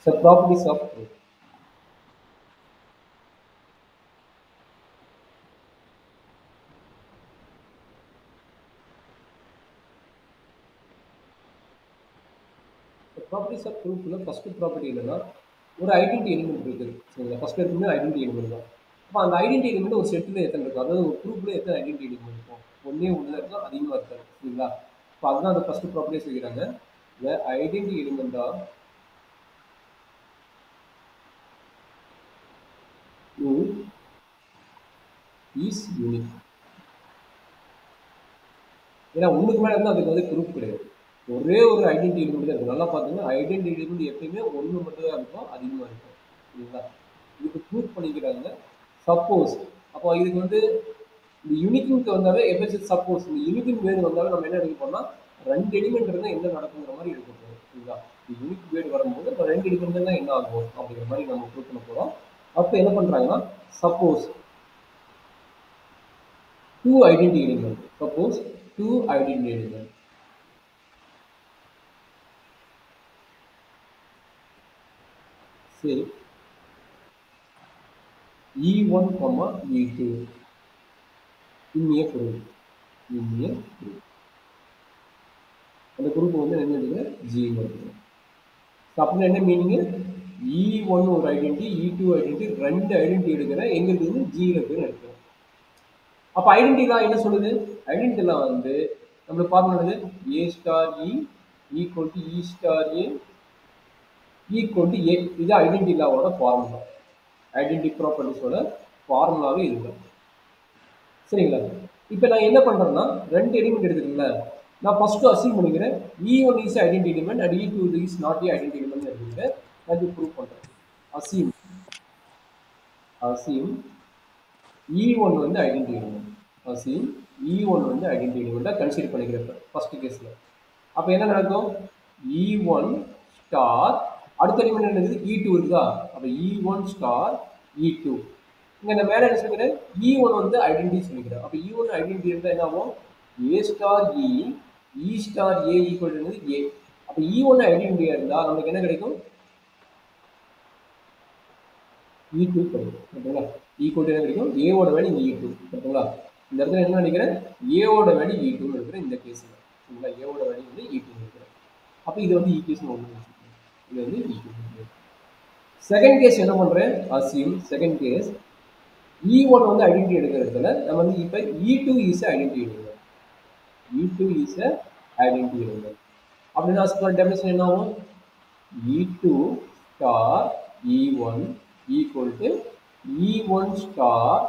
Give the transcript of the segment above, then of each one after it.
So properties of proof. The properties of proof first property என்னன்னா ஒரு identity element இருக்குது சரிங்களா ஃபர்ஸ்ட் எடுத்துமே ஐடென்டி எலிமெண்ட் தான் அப்போ அந்த ஐடென்டி எலிமெண்ட் ஒரு செட்டில் எத்தனை இருக்கும் அதாவது ஒரு ப்ரூஃப்ல எத்தனை ஐடென்டி எலிமெண்ட் இருக்கும் ஒன்றே ஒன்று இருக்கும் அதிகமாக இருக்காது சரிங்களா இப்போ அதுதான் அந்த ஃபர்ஸ்ட் ப்ராப்பர்ட்டிஸ் வைக்கிறாங்க the identity element of proof is unique ஏன்னா ஒன்றுக்கு மேலே இருந்தால் அதுக்கு வந்து ப்ரூஃப் கிடையாது ஒரே ஒரு ஐடென்டி எலிமெண்ட் தான் இருக்கும் நல்லா பார்த்தீங்கன்னா ஐடென்டி எலிமெண்ட் எப்பயுமே ஒன்று மட்டும் தான் இருக்கும் அதிகமாக இருக்கும் சரிங்களா இதுக்கு ப்ரூஃப் பண்ணிக்கிறாங்க சப்போஸ் அப்போ இதுக்கு வந்து இந்த யூனிக்னுக்கு வந்தாலே எப்போ சப்போஸ் இந்த யூனிக் வேர்டு வந்தாலும் நம்ம என்ன எடுக்க போறோம்னா ரெண்டு எலிமெண்ட் இருந்தால் என்ன நடக்குங்கிற மாதிரி எடுக்க போகிறோம் சரிங்களா இந்த யூனிக் வேர்டு வரும்போது இப்போ ரெண்டு எலிமெண்ட் தான் என்ன ஆகும் அப்படிங்கிற மாதிரி நம்ம ப்ரூஃப் பண்ண போகிறோம் அப்போ என்ன பண்ணுறாங்கன்னா suppose two identity element suppose two identity element say e1 comma e2 in a group அந்த குரூப் வந்து என்ன எடுத்துங்க g1 எடுத்துங்க அப்போ என்ன மீனிங் e1 ஒரு ஐடென்டி e2 ஐடென்டி ரெண்டு ஐடென்டி எடுக்கிறேன் எங்க இருக்குது g இருக்குன்னு எடுக்கிறேன் அப்போ ஐடென்டிலாம் என்ன சொல்லுது ஐடென்டிலாம் வந்து நம்மளுக்கு பார்க்கணுது A star I equal to I star A equal to A இது ஐடென்டிலாவோட ஃபார்முலா ஐடென்டி ப்ராப்பர்ட்டிஸோட ஃபார்முலாவே இதுதான் சரிங்களா இப்போ நான் என்ன பண்ணுறேன்னா ரெண்டு எலிமெண்ட் எடுத்துக்கல நான் ஃபர்ஸ்ட் அசீவ் பண்ணிக்கிறேன் E1 is identity element and E2 is not a identity element எடுத்துக்கிறேன் நான் இது ப்ரூவ் பண்ணுறேன் அசீவ் E1 வந்து ஐடென்டி எலிமெண்ட் அசீவ் E1 வந்து ஐடென்டி எலிமெண்ட்டாக கன்சிடர் பண்ணிக்கிறேன் ஃபர்ஸ்ட் கேஸில் அப்போ என்ன நடக்கும் E1 ஸ்டார் அடுத்த எலிமெண்ட் என்னது E2 இருக்குதா அப்போ E1 ஸ்டார் E2 இங்கே நான் மேலே என்ன சொல்லிக்கிறேன் E1 வந்து ஐடென்டி சொல்லிக்கிறேன் அப்போ E1 ஐடென்டி இருந்தால் என்ன ஆகும் ஏ star E star A equal என்னது ஏ அப்போ E1 ஐடென்டியாக இருந்தால் நமக்கு என்ன கிடைக்கும் E2 கிடைக்கும் ஓகேங்களா ஈக்குவல் என்ன கிடைக்கும் ஏவோட வேல்யூ இங்கே E2 ஓகேங்களா இந்த இடத்துல என்ன நினைக்கிறேன் ஏவோட வேல்யூ E2 இருக்கிறேன் இந்த கேஸில் சரிங்களா ஏவோட வேல்யூ வந்து E2 இருக்கிறேன் அப்போ இது வந்து ஈக்குவேஷன் ஒன்று இது வந்து ஈக்குவேஷன் செகண்ட் கேஸ் என்ன பண்ணுறேன் அசியூம் செகண்ட் கேஸ் E1 வந்து ஐடென்டி எடுக்கிறதுல நம்ம வந்து இப்போ E2 இஸ் ஐடென்டி எடுக்கிறோம் E2 இஸ் ஐடென்டி எடுக்கிறோம் அப்படின்னா அஸ்கர் டெஃபினிஷன் என்ன ஆகும் E2 star E1 equal to E1 star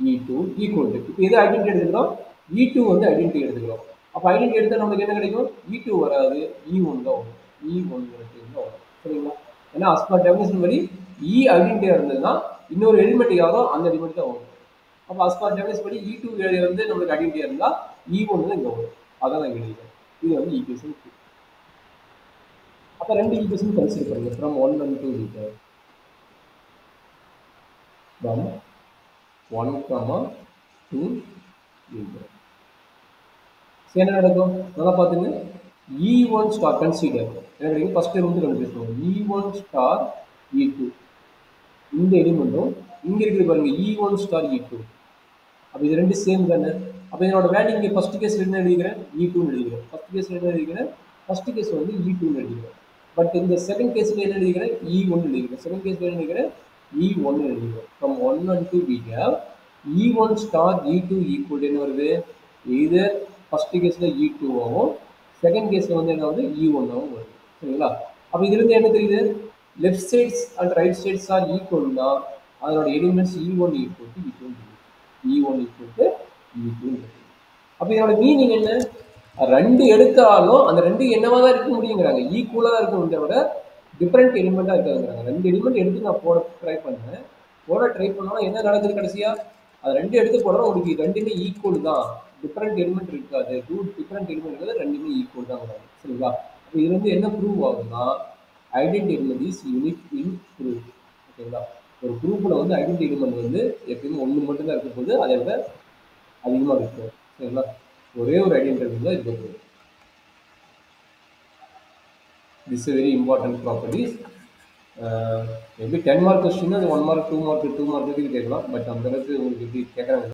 E2 equal to இப்போ எது ஐடென்டி எடுத்துக்கிறோம் E2 வந்து ஐடென்டி எடுத்துக்கிறோம் அப்போ ஐடென்டி எடுத்தால் நமக்கு என்ன கிடைக்கும் E2 வராது E1 தான் வரும் E1 தான் வரும் சரிங்களா ஏன்னா அஸ்கர் டெஃபினிஷன் படி E ஐடென்டியாக இருந்ததுன்னா இன்னொரு எலிமெண்ட் யாரோ அந்த எலிமெண்ட் தான் வரும் அப்போ அஸ்கர் டெஃபினிஷன் படி E2 வந்து நம்மளுக்கு ஐடென்டியாக இருந்தால் E1 தான் இங்கே வரும் அதான் நான் எழுதிக்கிறேன் இது வந்து ஈக்குவேஷன் 2 அப்போ ரெண்டு ஈக்குவேஷன் கன்சிடர் பண்ணுங்க from 1 and 2 litre from 1, 2 litre சரி என்ன நடக்கும் நல்லா பார்த்துங்க E1 ஸ்டார் கன்சிடர் என்ன கிடைக்கும் ஃபர்ஸ்ட் எலிமெண்ட் கண்டுபிடிச்சோம் E1 ஸ்டார் E2 இந்த எலிமெண்ட்டும் இங்கே இருக்குது பாருங்க E1 ஸ்டார் E2 அப்போ இது ரெண்டு சேம் தானே அப்போ இதனோட வேல்யூ இங்கே ஃபர்ஸ்ட் கேஸ் என்ன எழுதிக்கிறேன் E2 எழுதிக்கிறேன் ஃபர்ஸ்ட் கேஸ் என்ன எழுதிக்கிறேன் ஃபர்ஸ்ட் கேஸ் வந்து E2 எழுதிக்கிறேன் பட் இந்த செகண்ட் கேஸில் என்ன எழுதிக்கிறேன் E1 எழுதிக்கிறேன் செகண்ட் கேஸில் என்ன எழுதிக்கிறேன் E1 எழுதிக்கிறேன் from 1 and 2 we have E1 star E2 equal என்ன வருது இது ஃபர்ஸ்ட் கேஸில் E2 ஆகும் செகண்ட் கேஸில் வந்து என்ன வந்து E1 ஆகும் வருது சரிங்களா அப்போ இதுலேருந்து என்ன தெரியுது left sides and right sides are ஈக்குவல்னா அதனோட elements E1 equal to E2 E1 equal to E2 அப்போ இதனோட மீனிங் என்ன ரெண்டு எடுத்தாலும் அந்த ரெண்டு என்னவா தான் இருக்க முடியுங்கிறாங்க ஈக்குவலாக தான் இருக்கும் விட டிஃப்ரெண்ட் எலிமெண்ட்டாக இருக்காதுங்கிறாங்க ரெண்டு எலிமெண்ட் எடுத்து நான் போட ட்ரை பண்ணேன் ட்ரை பண்ணாலும் என்ன நடக்குது கடைசியாக அது ரெண்டு எடுத்து போடுறோம் உங்களுக்கு ரெண்டுமே ஈக்குவல் தான் டிஃப்ரெண்ட் எலிமெண்ட் இருக்காது டிஃப்ரெண்ட் எலிமெண்ட் இருக்காது ரெண்டுமே ஈக்குவல் தான் சரிங்களா அப்போ இது வந்து என்ன ப்ரூவ் ஆகுதுன்னா identity element is unique in proof ஓகேங்களா ஒரு குரூப்பில் வந்து ஐடென்டி எலிமெண்ட் வந்து எப்பயுமே ஒன்று மட்டும்தான் இருக்க போது அதை விட அதிகமாக இருக்கும் சரிங்களா ஒரே ஒரு ஐடென்டி எலிமெண்ட் தான் இருக்க போகுது this is a very important properties maybe 10 mark question அது 1 மார்க் 2 மார்க் 2 மார்க் கேட்கலாம். பட் அந்த அளவுக்கு உங்களுக்கு எப்படி கேட்குறாங்க